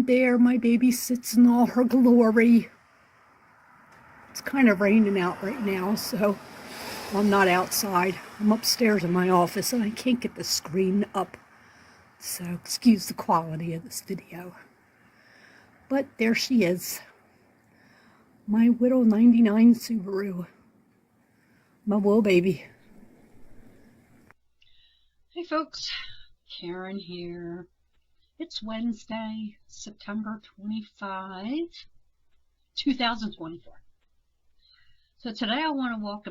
And there my baby sits in all her glory. It's kind of raining out right now, so I'm not outside. I'm upstairs in my office and I can't get the screen up. So excuse the quality of this video. But there she is. My Widow 99 Subaru. My wool baby. Hey folks, Karen here. It's Wednesday, September 25, 2024. So today I want to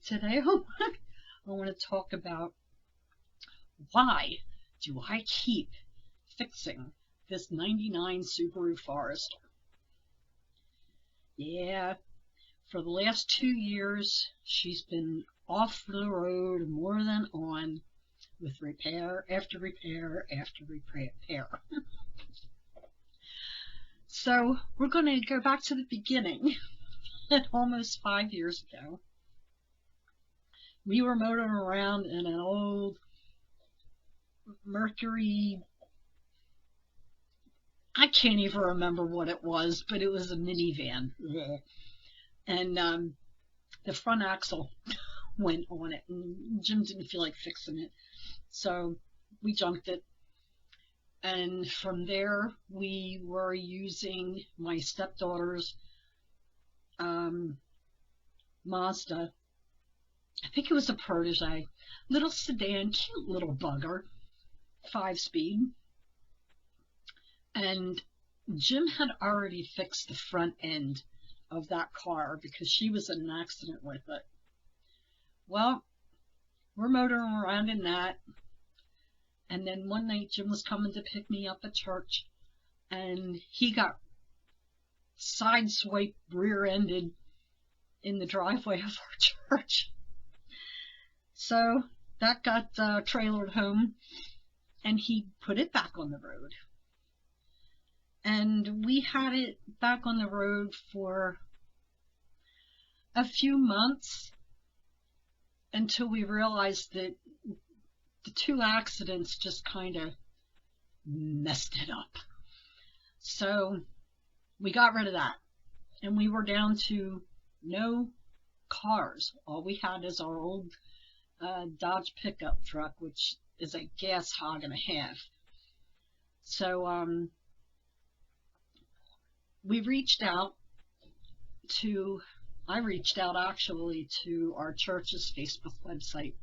Today I want to talk about why do I keep fixing this 99 Subaru Forester. Yeah, for the last 2 years she's been off the road more than on, with repair after repair after repair. So we're going to go back to the beginning. Almost 5 years ago, we were motoring around in an old Mercury, I can't even remember what it was, but it was a minivan. And the front axle went on it, and Jim didn't feel like fixing it, so we junked it. And from there we were using my stepdaughter's Mazda. I think it was a Protege, little sedan, cute little bugger, 5-speed. And Jim had already fixed the front end of that car because she was in an accident with it. Well, we're motoring around in that, and then one night Jim was coming to pick me up at church, and he got sideswiped, rear-ended in the driveway of our church. So that got trailered home, and he put it back on the road. And we had it back on the road for a few months until we realized that the 2 accidents just kind of messed it up. So we got rid of that, and we were down to no cars. All we had is our old Dodge pickup truck, which is a gas hog and a half. So I reached out actually to our church's Facebook website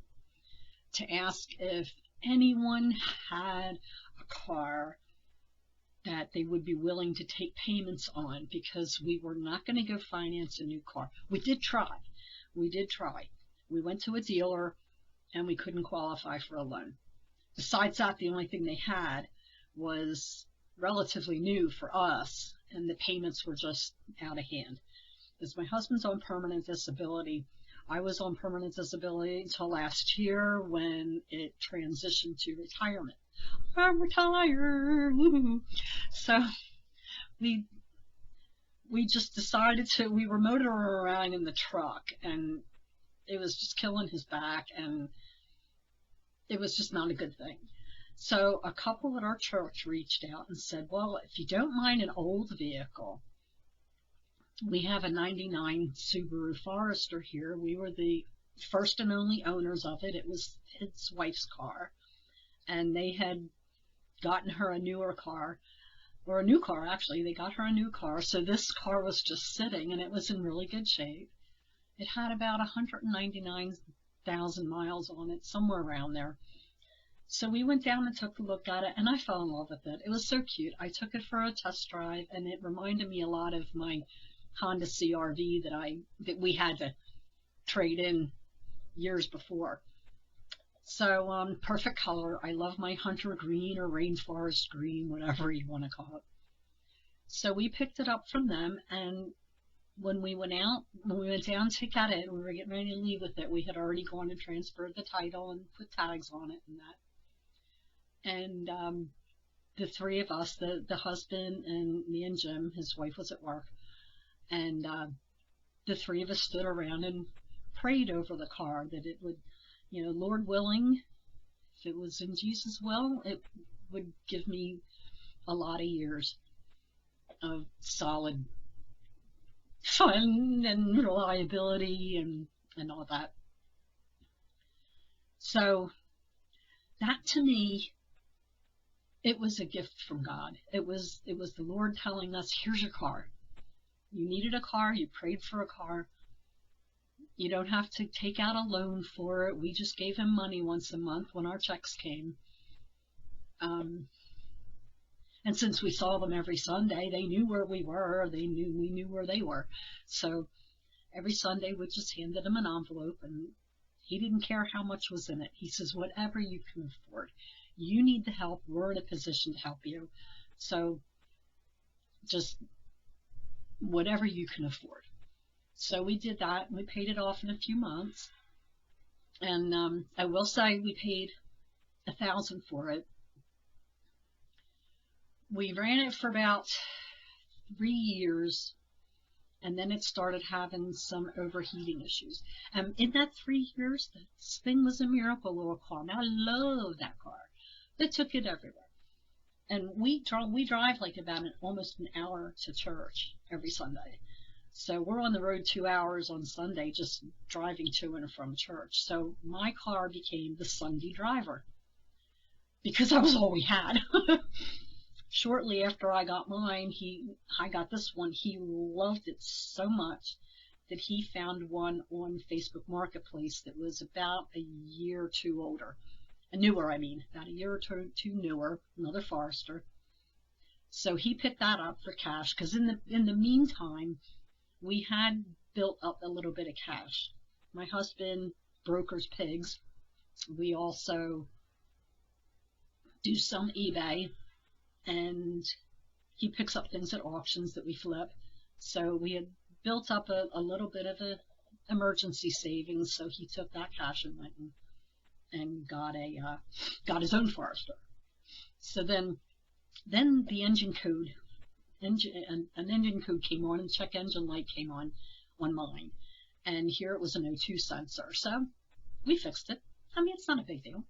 to ask if anyone had a car that they would be willing to take payments on, because we were not going to go finance a new car. We did try. We went to a dealer and we couldn't qualify for a loan. Besides that, the only thing they had was relatively new for us, and the payments were just out of hand. Because my husband's on permanent disability. I was on permanent disability until last year when it transitioned to retirement. I'm retired, woohoo! So we just decided we were motoring around in the truck, and it was just killing his back, and it was just not a good thing. So a couple at our church reached out and said, well, if you don't mind an old vehicle, we have a 99 Subaru Forester here. We were the first and only owners of it. It was his wife's car, and they had gotten her a newer car, or a new car actually. They got her a new car, so this car was just sitting, and it was in really good shape. It had about 199,000 miles on it, somewhere around there. So we went down and took a look at it, and I fell in love with it. It was so cute. I took it for a test drive, and it reminded me a lot of my Honda CR-V that we had to trade in years before. So perfect color. I love my hunter green or rainforest green, whatever you want to call it. So we picked it up from them, and when we went down to get it, we were getting ready to leave with it. We had already gone and transferred the title and put tags on it and that. And the 3 of us, the husband and me and Jim, his wife was at work, and the 3 of us stood around and prayed over the car that it would, Lord willing, if it was in Jesus' will, would give me a lot of years of solid fun and reliability and all that. So that to me, it was a gift from God. It was the Lord telling us, here's your car. You needed a car, you prayed for a car. You don't have to take out a loan for it. We just gave him money once a month when our checks came. And since we saw them every Sunday, they knew where we were. We knew where they were. So every Sunday we just handed him an envelope, and he didn't care how much was in it. He says, whatever you can afford. You need the help. We're in a position to help you. So just whatever you can afford. So we did that, and we paid it off in a few months. And I will say we paid $1,000 for it. We ran it for about 3 years, and then it started having some overheating issues. And in that 3 years, this thing was a miracle little car. Now, I love that car. They took it everywhere. And we drive like about almost an hour to church every Sunday. So we're on the road 2 hours on Sunday just driving to and from church. So my car became the Sunday driver because that was all we had. Shortly after I got mine, I got this one. He loved it so much that he found one on Facebook Marketplace that was about a year or two older. Newer, I mean, about a year or two newer, another Forester. So he picked that up for cash because in the meantime, we had built up a little bit of cash. My husband brokers pigs. We also do some eBay, and he picks up things at auctions that we flip. So we had built up a little bit of an emergency savings. So he took that cash and went and got his own Forester. So then the engine code. An engine code came on, and check engine light came on mine. And here it was an O2 sensor. So we fixed it. I mean, it's not a big deal.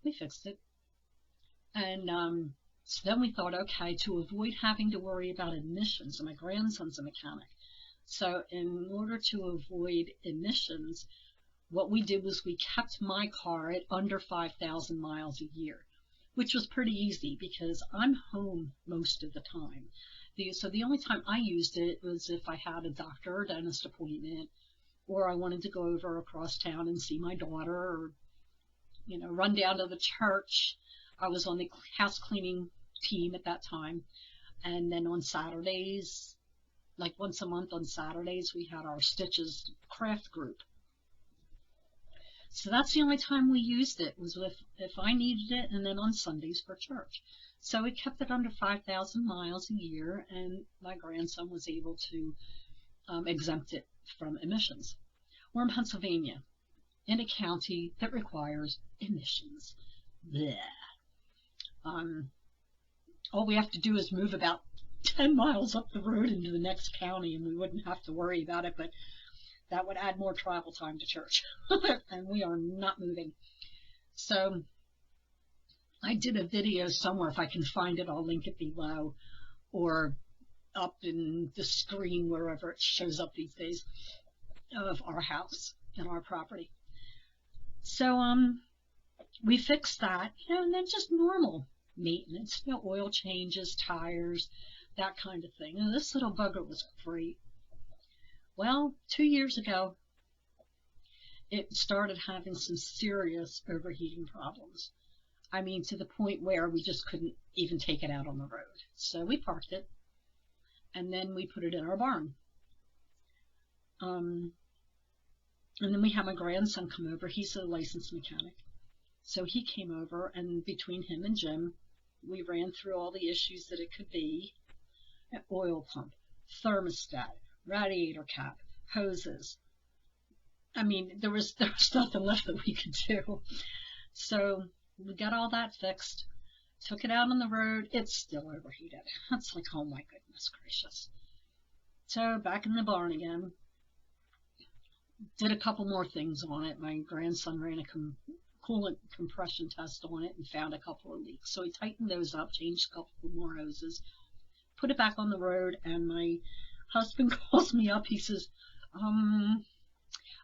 We fixed it. And so then we thought, okay, to avoid having to worry about emissions, and my grandson's a mechanic. So in order to avoid emissions, what we did was we kept my car at under 5,000 miles a year, which was pretty easy because I'm home most of the time. So the only time I used it was if I had a doctor or dentist appointment, or I wanted to go over across town and see my daughter, or, run down to the church. I was on the house cleaning team at that time. And then on Saturdays, like once a month on Saturdays, we had our Stitches craft group. So that's the only time we used it, was if I needed it, and then on Sundays for church. So we kept it under 5,000 miles a year, and my grandson was able to exempt it from emissions. We're in Pennsylvania, in a county that requires emissions. Blech. All we have to do is move about 10 miles up the road into the next county, and we wouldn't have to worry about it, but that would add more travel time to church, and we are not moving. So I did a video somewhere. If I can find it, I'll link it below, or up in the screen, wherever it shows up these days, of our house and our property. So we fixed that, and then just normal maintenance, oil changes, tires, that kind of thing. And this little bugger was great. Well, 2 years ago, it started having some serious overheating problems. I mean, to the point where we just couldn't even take it out on the road. So we parked it, and then we put it in our barn. And then we had my grandson come over. He's a licensed mechanic. So he came over, and between him and Jim, we ran through all the issues that it could be. An oil pump, thermostat, radiator cap, hoses. I mean, there was nothing left that we could do. So we got all that fixed, took it out on the road. It's still overheated. It's like, oh my goodness gracious. So back in the barn again. Did a couple more things on it. My grandson ran a coolant compression test on it and found a couple of leaks. So he tightened those up, changed a couple more hoses, put it back on the road, and my husband calls me up. He says, I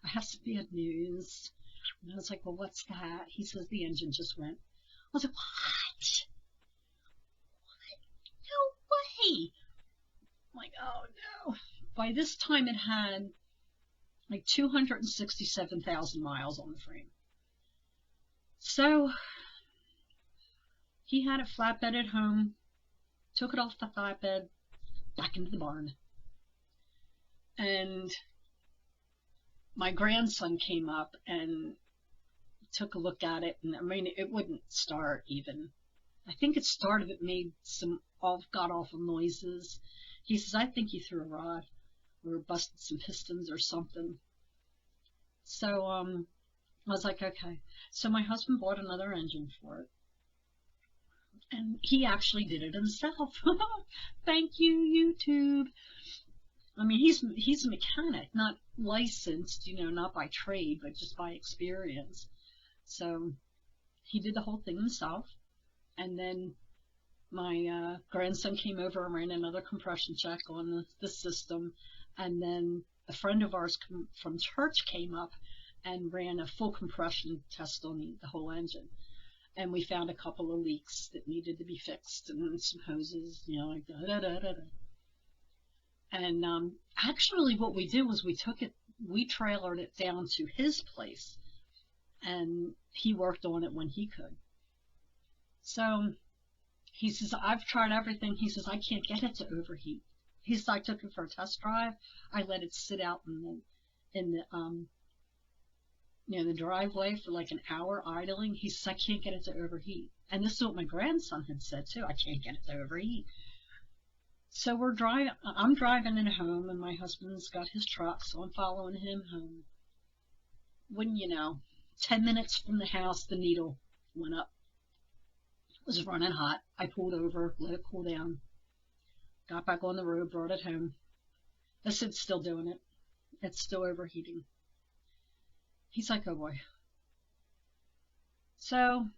have some bad news. And I was like, well, what's that? He says, the engine just went. I was like, what? No way. I'm like, oh no. By this time it had like 267,000 miles on the frame. So he had it flatbed at home, took it off the flatbed, back into the barn. And my grandson came up and took a look at it, and I mean, it wouldn't start even. I think it started, it made some god awful noises. He says, I think you threw a rod or busted some pistons or something. So I was like, okay. So my husband bought another engine for it, and he actually did it himself. Thank you, YouTube. I mean, he's a mechanic, not licensed, you know, not by trade, but just by experience. So he did the whole thing himself. And then my grandson came over and ran another compression check on the system. And then a friend of ours from church came up and ran a full compression test on the whole engine. And we found a couple of leaks that needed to be fixed and some hoses, you know, like da-da-da-da-da. And actually what we did was we trailered it down to his place, and he worked on it when he could. So he says, I've tried everything. He says, I can't get it to overheat. He says, I took it for a test drive. I let it sit out in the driveway for like an hour idling. He says, I can't get it to overheat. And this is what my grandson had said too. I can't get it to overheat. So I'm driving it home, and my husband's got his truck, so I'm following him home. Wouldn't you know, 10 minutes from the house, the needle went up. It was running hot. I pulled over, let it cool down, got back on the road, brought it home. I said, it's still doing it. It's still overheating. He's like, oh boy. So,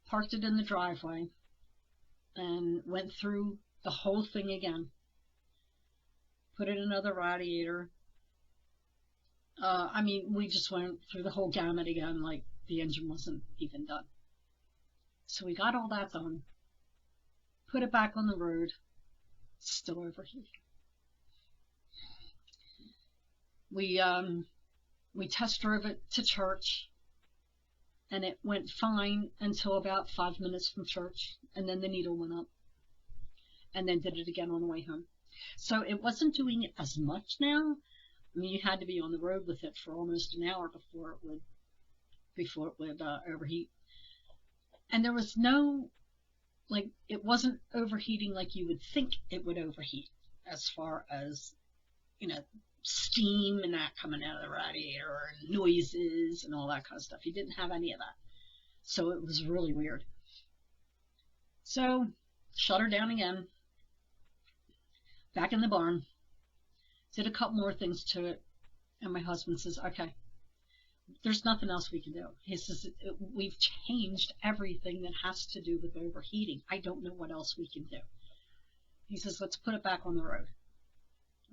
parked it in the driveway and went through the whole thing again. Put in another radiator. I mean, we just went through the whole gamut again, like the engine wasn't even done. So we got all that done. Put it back on the road. Still overheating. We test drove it to church, and it went fine until about 5 minutes from church, and then the needle went up. And then did it again on the way home. So it wasn't doing it as much now. I mean, you had to be on the road with it for almost an hour before it would overheat. And there was no, like, it wasn't overheating like you would think it would overheat, as far as, you know, steam and that coming out of the radiator and noises and all that kind of stuff. You didn't have any of that. So it was really weird. So shut her down again. Back in the barn, did a couple more things to it, and my husband says, okay, there's nothing else we can do. He says, we've changed everything that has to do with overheating. I don't know what else we can do. He says, let's put it back on the road.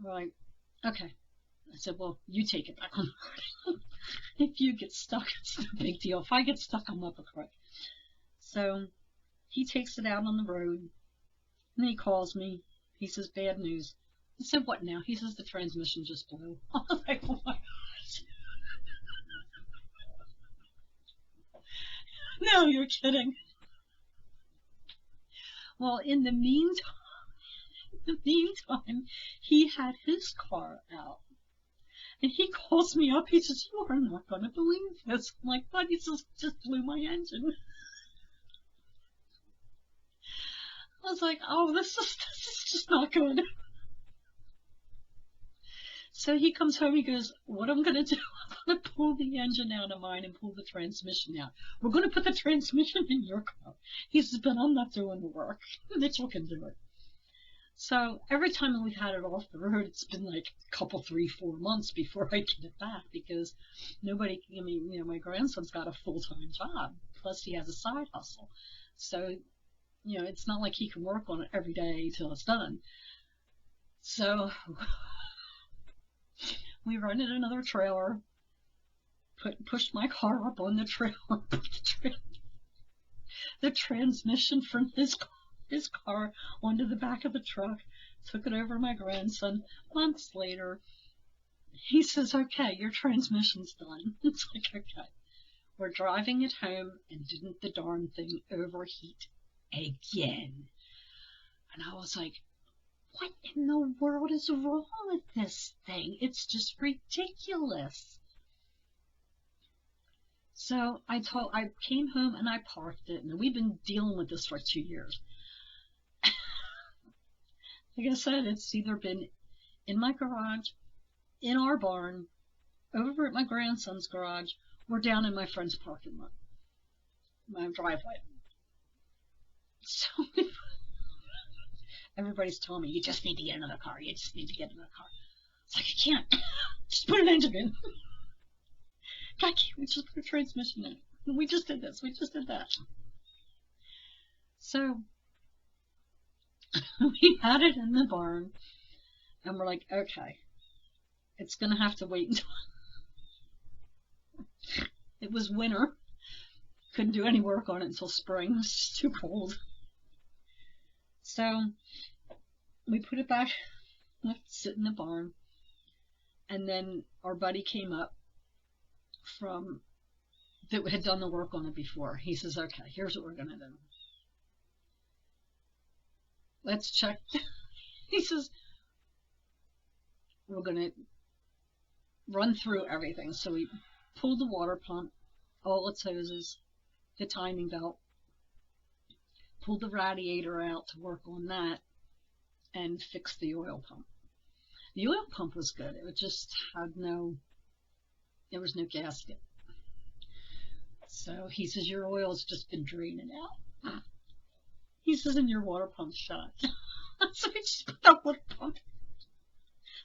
We're like, okay. I said, well, you take it back on the road. If you get stuck, it's no big deal. If I get stuck, I'm up a creek. So he takes it out on the road, and then he calls me. He says, bad news. I said, what now? He says, the transmission just blew. I was like, oh my gosh. No, you're kidding. Well, in the meantime, he had his car out. And he calls me up. He says, you are not going to believe this. I'm like, what? He says, just blew my engine. I was like, oh, this is just not good. So he comes home, he goes, what I'm going to do, I'm going to pull the engine out of mine and pull the transmission out. We're going to put the transmission in your car. He says, but I'm not doing the work. Mitchell can do it. So every time we've had it off the road, it's been like a couple, 3, 4 months before I get it back because nobody, I mean, my grandson's got a full-time job, plus he has a side hustle. So, it's not like he can work on it every day till it's done. So we rented another trailer, pushed my car up on the trailer, put the transmission from his car onto the back of the truck, took it over to my grandson. Months later, he says, okay, your transmission's done. It's like, okay. We're driving it home, and didn't the darn thing overheat again? And I was like, what in the world is wrong with this thing? It's just ridiculous. So I came home and I parked it, and we've been dealing with this for 2 years. Like I said, it's either been in my garage, in our barn, over at my grandson's garage, or down in my friend's parking lot, my driveway. So everybody's telling me, you just need to get another car. You just need to get another car. It's like, I can't. Just put an engine in. I can't. We just put a transmission in. We just did this. We just did that. So we had it in the barn, and we're like, okay, it's going to have to wait until it was winter. Couldn't do any work on it until spring. It was just too cold. So we put it back, left it sit in the barn, and then our buddy came up that had done the work on it before. He says, okay, here's what we're going to do. Let's check. He says, we're going to run through everything. So we pulled the water pump, all its hoses, the timing belt, pulled the radiator out to work on that, and fixed the oil pump. The oil pump was good. It just had there was no gasket. So he says, your oil's just been draining out. He says, and your water pump's shot. So we just put that water pump.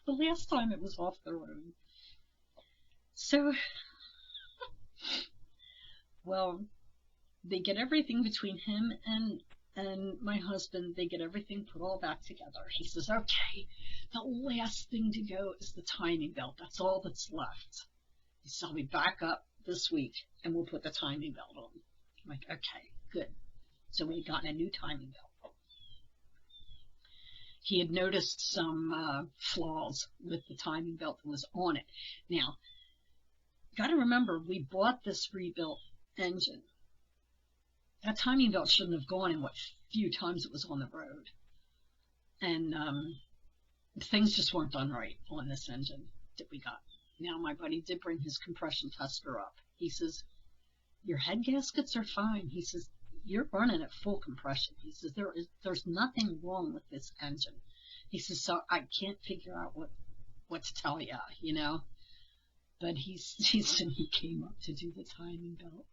The last time it was off the road. So, well, they get everything between him and my husband. They get everything put all back together. He says, okay, the last thing to go is the timing belt. That's all that's left. He says, I'll be back up this week, and we'll put the timing belt on. I'm like, okay, good. So we had gotten a new timing belt. He had noticed some flaws with the timing belt that was on it. Now, got to remember, we bought this rebuilt engine. That timing belt shouldn't have gone in what few times it was on the road. And things just weren't done right on this engine that we got. Now, my buddy did bring his compression tester up. He says, your head gaskets are fine. He says, you're running at full compression. He says, there's nothing wrong with this engine. He says, so I can't figure out what to tell you, But he said he came up to do the timing belt.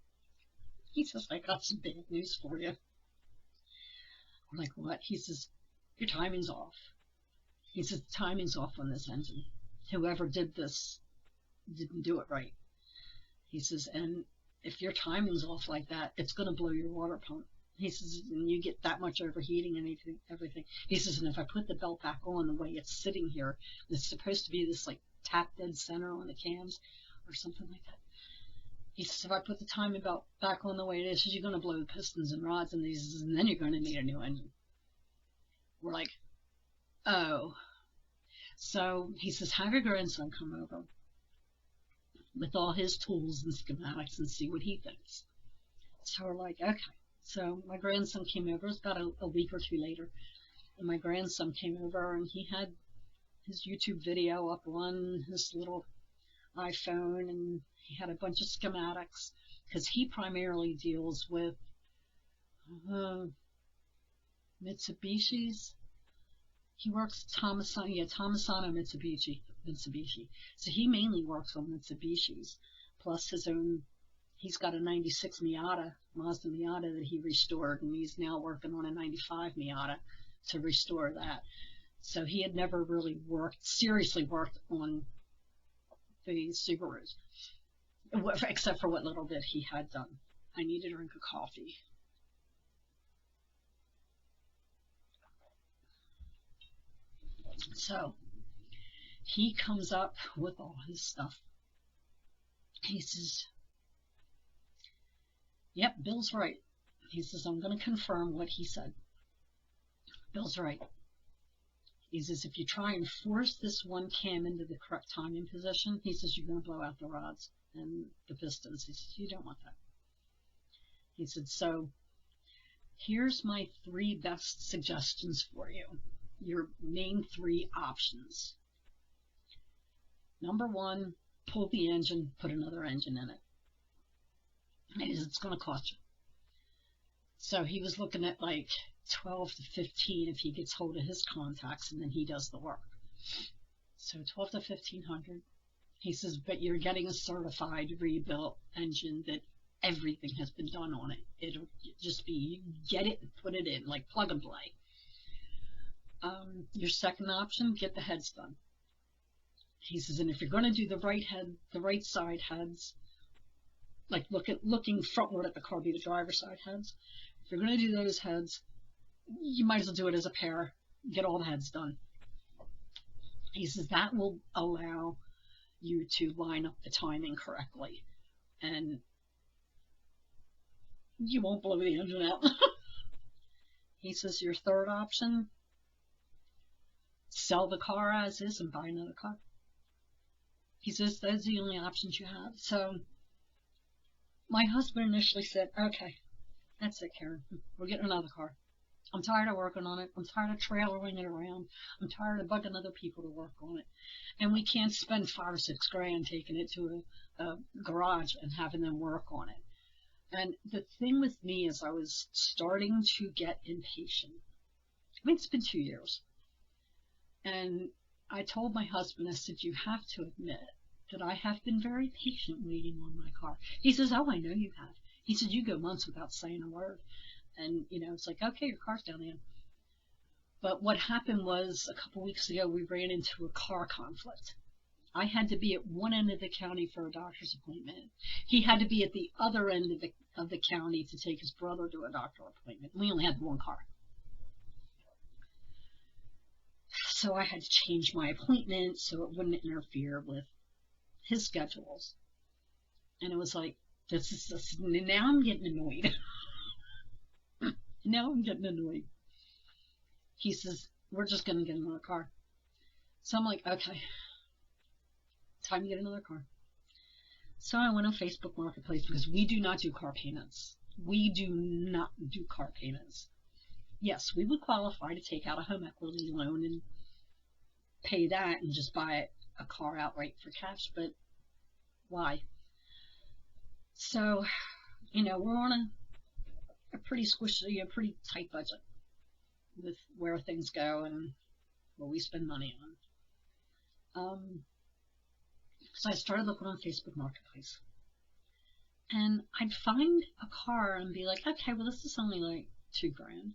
He says, I got some bad news for you. I'm like, what? He says, your timing's off. He says, the timing's off on this engine. Whoever did this didn't do it right. He says, and if your timing's off like that, it's going to blow your water pump. He says, and you get that much overheating and everything. He says, and if I put the belt back on the way it's sitting here, it's supposed to be this like tap dead center on the cams or something like that. He says, if I put the timing belt back on the way it is, you're going to blow the pistons and rods, and and then you're going to need a new engine. We're like, oh. So he says, have your grandson come over with all his tools and schematics and see what he thinks. So we're like, okay. So my grandson came over. It was about a week or two later. And my grandson came over, and he had his YouTube video up on his little iPhone, and he had a bunch of schematics because he primarily deals with Mitsubishis. He works Tomasano Mitsubishi. So he mainly works on Mitsubishis, plus his own. He's got a 96 Mazda Miata that he restored, and he's now working on a 95 Miata to restore that. So he had never really seriously worked on the Subarus, except for what little bit he had done. I need a drink of coffee. So he comes up with all his stuff. He says, yep, Bill's right. He says, I'm going to confirm what he said. Bill's right. He says, if you try and force this one cam into the correct timing position, he says, you're going to blow out the rods and the pistons. He says, you don't want that. He said, so here's my 3 best suggestions for you. Your main 3 options. Number 1, pull the engine, put another engine in it. And he says, it's going to cost you. So he was looking at like 12 to 15 if he gets hold of his contacts, and then he does the work. So 12 to 1500. He says, but you're getting a certified rebuilt engine that everything has been done on it. It'll just be, get it and put it in, like plug and play. Your second option, get the heads done. He says, and if you're going to do the right head, the right side heads, like looking frontward at the car, be the driver's side heads. If you're going to do those heads, you might as well do it as a pair. Get all the heads done. He says that will allow you to line up the timing correctly, and you won't blow the engine out. He says your third option, sell the car as is and buy another car. He says those are the only options you have. So my husband initially said, okay, that's it, Karen. We're getting another car. I'm tired of working on it. I'm tired of trailering it around. I'm tired of bugging other people to work on it. And we can't spend $5 or $6 grand taking it to a garage and having them work on it. And the thing with me is I was starting to get impatient. I mean, it's been 2 years. And I told my husband, I said, you have to admit that I have been very patient waiting on my car. He says, oh, I know you have. He said, you go months without saying a word. And, you know, it's like, okay, your car's down there. But what happened was a couple weeks ago, we ran into a car conflict. I had to be at one end of the county for a doctor's appointment. He had to be at the other end of the county to take his brother to a doctor appointment. We only had one car. So I had to change my appointment so it wouldn't interfere with his schedules. And it was like, now I'm getting annoyed. Now I'm getting annoyed. He says, we're just going to get another car. So I'm like, okay, time to get another car. So I went on Facebook Marketplace because we do not do car payments. We do not do car payments. Yes, we would qualify to take out a home equity loan and pay that and just buy a car outright for cash, but why? So, you know, we're on a pretty squishy, a pretty tight budget with where things go and what we spend money on. So I started looking on Facebook Marketplace, and I'd find a car and be like, okay, well, this is only like $2 grand,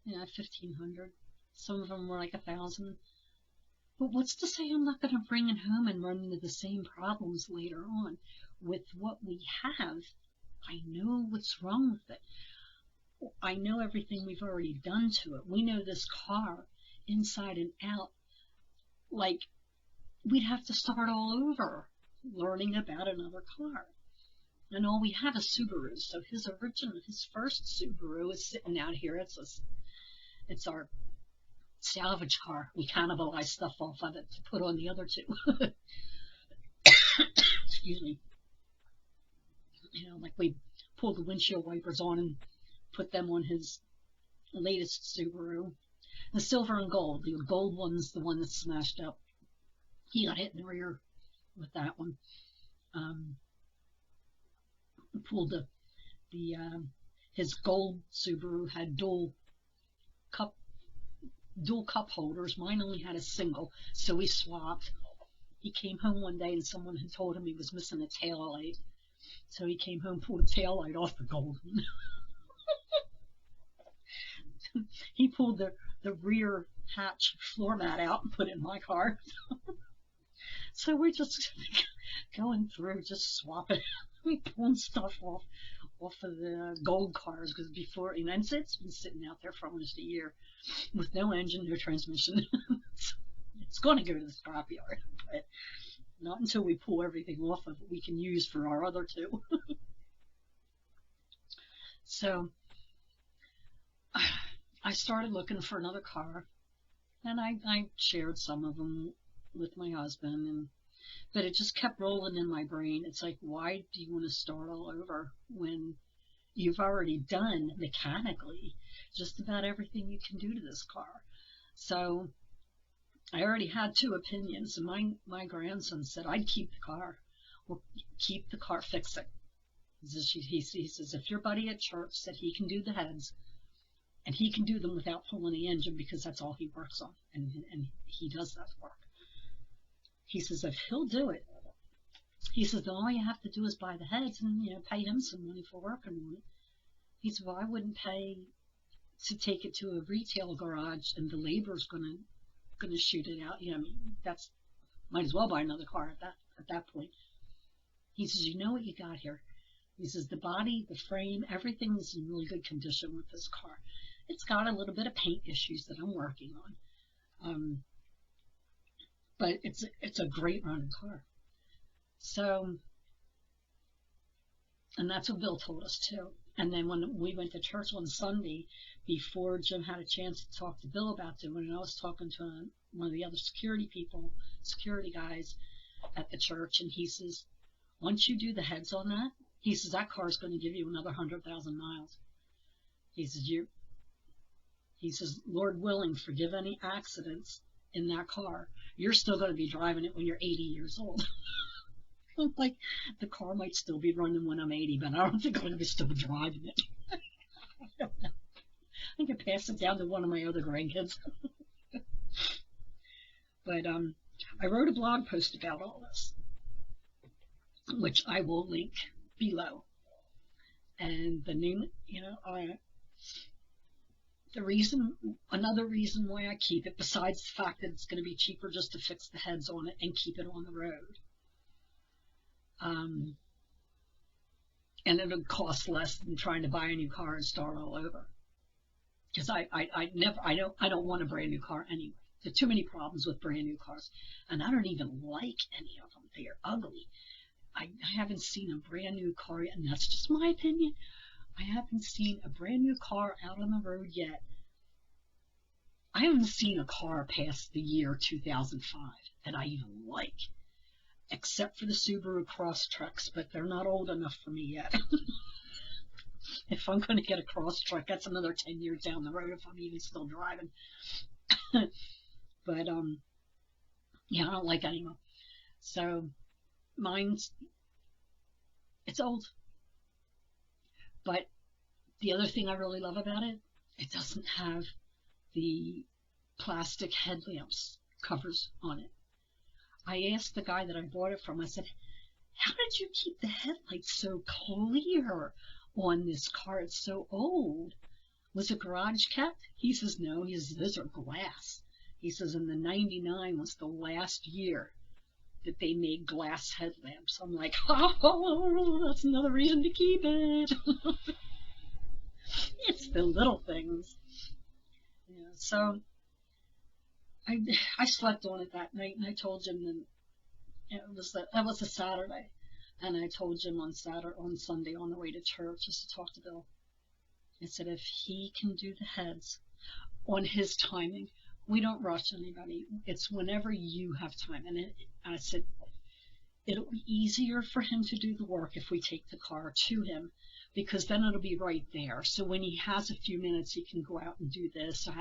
you know, 1,500. Some of them were like 1,000. But what's to say I'm not going to bring it home and run into the same problems later on? With what we have, I know what's wrong with it. I know everything we've already done to it. We know this car inside and out. Like, we'd have to start all over learning about another car. And all we have is Subaru. So his first Subaru is sitting out here. It's our salvage car. We cannibalize stuff off of it to put on the other two. Excuse me. You know, like we pulled the windshield wipers on and put them on his latest Subaru. The silver and gold. The gold one's the one that's smashed up. He got hit in the rear with that one. Pulled his gold Subaru had dual cup holders. Mine only had a single, so we swapped. He came home one day and someone had told him he was missing a tail light. So he came home, pulled the tail light off the gold one. He pulled the rear hatch floor mat out and put it in my car. So we're just going through, just swapping, pulling stuff off of the gold cars, because before, and it's been sitting out there for almost a year with no engine, no transmission. It's going to go to the scrapyard, but not until we pull everything off of it we can use for our other two. So I started looking for another car, and I shared some of them with my husband, but it just kept rolling in my brain. It's like, why do you want to start all over when you've already done mechanically just about everything you can do to this car? So I already had two opinions, and my grandson said I'd keep the car. Well, keep the car, fix it. He says, if your buddy at church said he can do the heads, and he can do them without pulling the engine because that's all he works on, and he does that work. He says, if he'll do it, he says, then all you have to do is buy the heads and, pay him some money for working on it. He said, well, I wouldn't pay to take it to a retail garage and the labor's gonna shoot it out. That's, might as well buy another car at that point. He says, you know what you got here? He says, the body, the frame, everything is in really good condition with this car. It's got a little bit of paint issues that I'm working on. But it's a great running car. So, and that's what Bill told us too. And then when we went to church on Sunday, before Jim had a chance to talk to Bill about doing it, I was talking to one of the other security guys at the church, and he says, once you do the heads on that, he says, that car is going to give you another 100,000 miles. He says, Lord willing, forgive any accidents in that car. You're still going to be driving it when you're 80 years old. I'm like, the car might still be running when I'm 80, but I don't think I'm going to be still driving it. I don't know. I can pass it down to one of my other grandkids. But I wrote a blog post about all this, which I will link below. And the name, another reason why I keep it, besides the fact that it's going to be cheaper just to fix the heads on it and keep it on the road. And it'll cost less than trying to buy a new car and start all over. Because I don't want a brand new car anyway. There are too many problems with brand new cars, and I don't even like any of them. They are ugly. I haven't seen a brand new car yet, and that's just my opinion. I haven't seen a brand new car out on the road yet. I haven't seen a car past the year 2005 that I even like, except for the Subaru Crosstreks, but they're not old enough for me yet. If I'm going to get a Crosstrek, that's another 10 years down the road if I'm even still driving. But, yeah, I don't like any of them. So, it's old. But the other thing I really love about it, it doesn't have the plastic headlamps covers on it. I asked the guy that I bought it from, I said, how did you keep the headlights so clear on this car? It's so old. Was it garage kept? He says, no. He says, those are glass. He says, and the 99 was the last year that they made glass headlamps. I'm like, oh, that's another reason to keep it. It's the little things. Yeah, so I slept on it that night, and I told Jim that was a Saturday, and I told Jim on Sunday on the way to church just to talk to Bill. I said, if he can do the heads on his timing, we don't rush anybody. It's whenever you have time. And I said, it'll be easier for him to do the work if we take the car to him, because then it'll be right there. So when he has a few minutes, he can go out and do this. So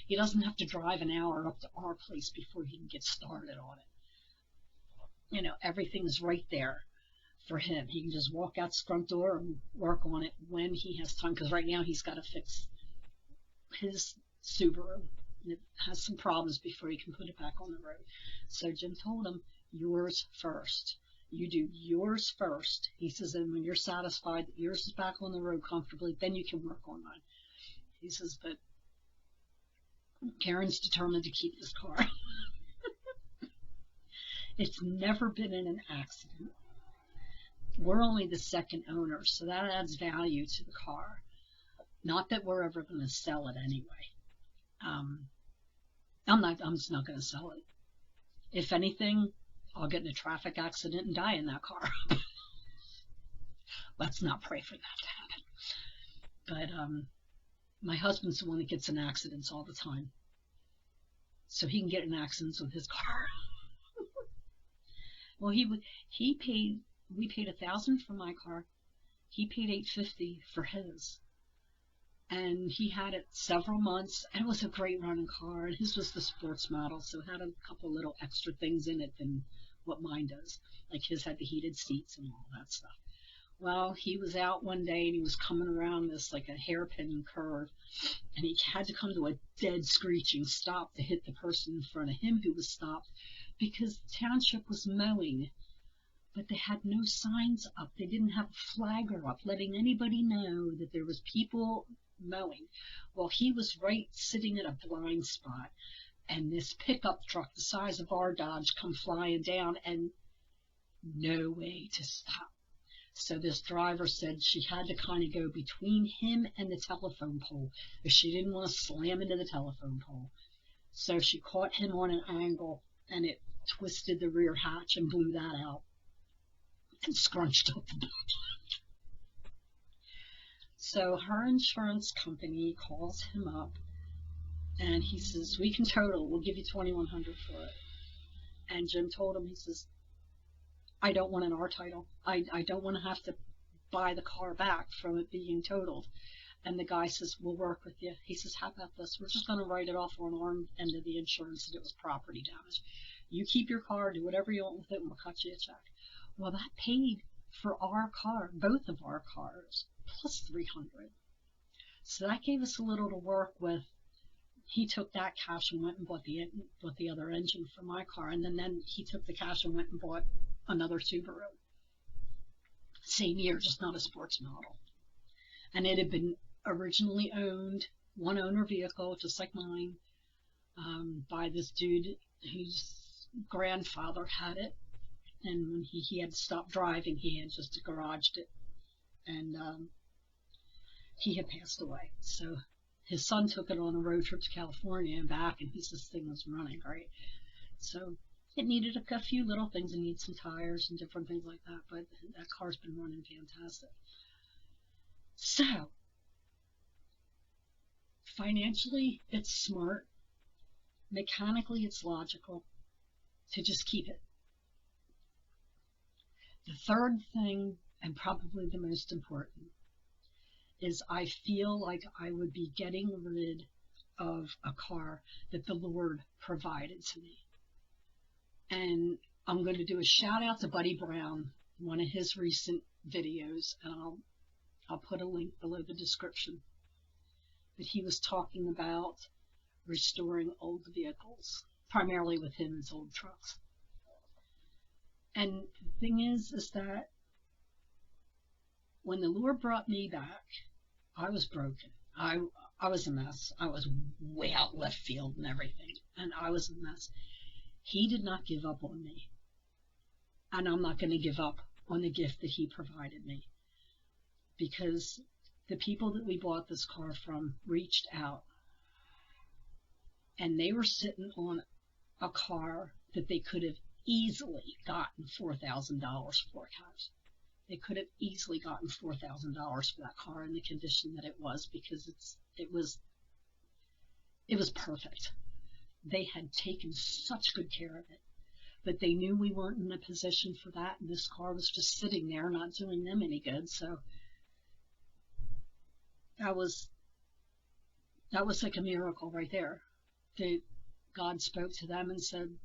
he doesn't have to drive an hour up to our place before he can get started on it. Everything's right there for him. He can just walk out the front door and work on it when he has time, because right now he's got to fix his Subaru. It has some problems before he can put it back on the road. So Jim told him, yours first. You do yours first. He says, and when you're satisfied that yours is back on the road comfortably, then you can work on mine. He says, but Karen's determined to keep this car. It's never been in an accident. We're only the second owner, so that adds value to the car. Not that we're ever going to sell it anyway. I'm just not going to sell it. If anything, I'll get in a traffic accident and die in that car. Let's not pray for that to happen. But my husband's the one that gets in accidents all the time, so he can get in accidents with his car. Well, we paid $1,000 for my car. He paid $850 for his, and he had it several months. And it was a great running car, and his was the sports model, so it had a couple little extra things in it than what mine does. Like his had the heated seats and all that stuff. Well, he was out one day and he was coming around this like a hairpin curve, and he had to come to a dead screeching stop to hit the person in front of him who was stopped because the township was mowing, but they had no signs up. They didn't have a flagger up letting anybody know that there was people mowing. Well, he was right sitting at a blind spot, and this pickup truck the size of our Dodge come flying down, and no way to stop. So this driver said she had to kind of go between him and the telephone pole if she didn't want to slam into the telephone pole. So she caught him on an angle, and it twisted the rear hatch and blew that out and scrunched up the back. So her insurance company calls him up, and he says, "We can total. We'll give you $2,100 for it." And Jim told him, he says, "I don't want an R title. I don't want to have to buy the car back from it being totaled." And the guy says, "We'll work with you." He says, "How about this? We're just going to write it off on our end of the insurance that it was property damage. You keep your car, do whatever you want with it, and we'll cut you a check." Well, that paid for our car, both of our cars, plus $300. So that gave us a little to work with. He took that cash and went and bought the other engine for my car, and then he took the cash and went and bought another Subaru. Same year, just not a sports model. And it had been originally owned, one owner vehicle, just like mine, by this dude whose grandfather had it. And when he had to stop driving, he had just garaged it. And he had passed away. So his son took it on a road trip to California and back, and this thing was running great. So it needed a few little things. It needed some tires and different things like that, but that car's been running fantastic. So financially, it's smart. Mechanically, it's logical to just keep it. The third thing, and probably the most important, is I feel like I would be getting rid of a car that the Lord provided to me. And I'm going to do a shout out to Buddy Brown, one of his recent videos, and I'll put a link below the description. But he was talking about restoring old vehicles, primarily with his old trucks. And the thing is that when the Lord brought me back, I was broken. I was a mess. I was way out left field and everything, and I was a mess. He did not give up on me, and I'm not going to give up on the gift that he provided me, because the people that we bought this car from reached out, and they were sitting on a car that they could have easily gotten $4,000 for cash. They could have easily gotten $4,000 for that car in the condition that it was, because it was perfect. They had taken such good care of it, but they knew we weren't in a position for that, and this car was just sitting there, not doing them any good. So that was like a miracle right there. God spoke to them and said,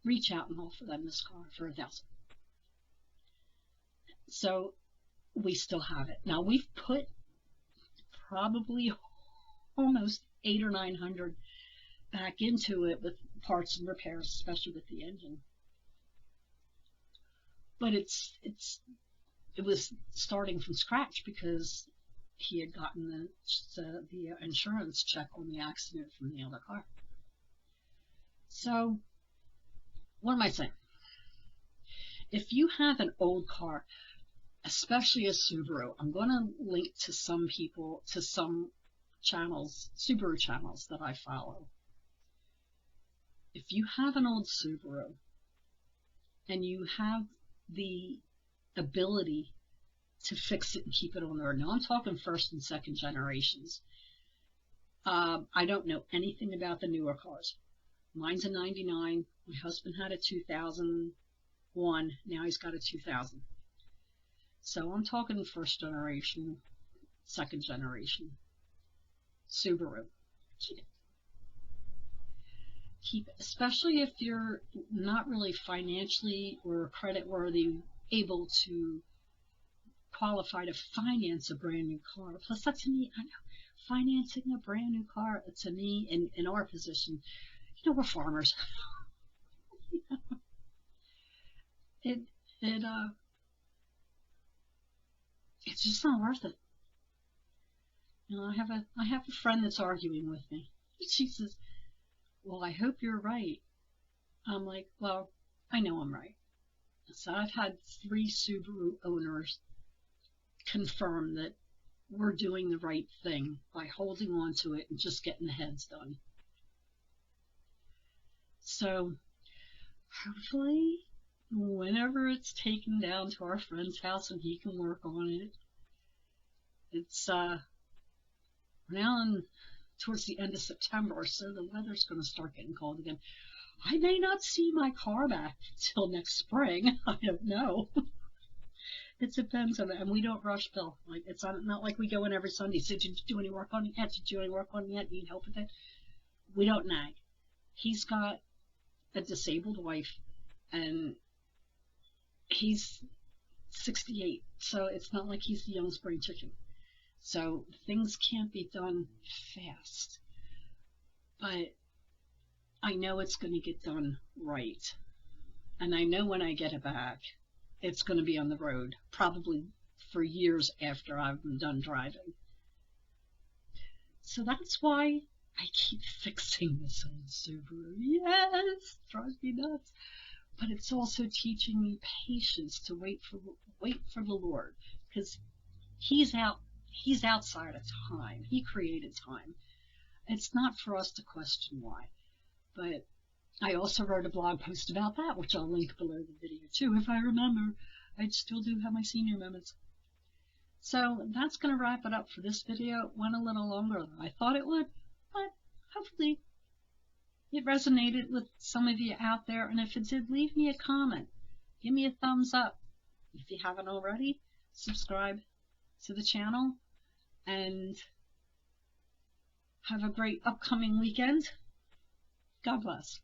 "Reach out and offer them this car for $1,000." So we still have it. Now we've put probably almost $800 or $900 back into it with parts and repairs, especially with the engine. But it was starting from scratch, because he had gotten the insurance check on the accident from the other car. So, what am I saying? If you have an old car, especially a Subaru, I'm going to link to some people, to some channels, Subaru channels that I follow. If you have an old Subaru and you have the ability to fix it and keep it on the road, now I'm talking first and second generations. I don't know anything about the newer cars. Mine's a 99. My husband had a 2001. Now he's got a 2000. So I'm talking first generation, second generation. Subaru. Keep it. Especially if you're not really financially or credit worthy, able to qualify to finance a brand new car. Plus, that to me, I know, financing a brand new car, to me, in our position, you know, we're farmers. It's just not worth it. You know, I have a friend that's arguing with me. She says, "Well, I hope you're right." I'm like, "Well, I know I'm right." So I've had 3 Subaru owners confirm that we're doing the right thing by holding on to it and just getting the heads done. So hopefully, whenever it's taken down to our friend's house and he can work on it, it's now towards the end of September, so the weather's going to start getting cold again. I may not see my car back till next spring. I don't know. It depends on it, and we don't rush Bill. Like, it's not like we go in every Sunday. So, did you do any work on it yet? Did you do any work on it yet? Need help with it? We don't nag. He's got a disabled wife, and he's 68, so it's not like he's the young spring chicken. So things can't be done fast, but I know it's going to get done right, and I know when I get it back, it's going to be on the road, probably for years after I'm done driving. So that's why I keep fixing this old Subaru. Yes, drives me nuts. But it's also teaching me patience to wait for the Lord, because He's outside of time. He created time. It's not for us to question why. But I also wrote a blog post about that, which I'll link below the video too, if I remember. I still do have my senior moments. So that's going to wrap it up for this video. It went a little longer than I thought it would, but hopefully it resonated with some of you out there. And if it did, leave me a comment. Give me a thumbs up. If you haven't already, subscribe to the channel, and have a great upcoming weekend. God bless.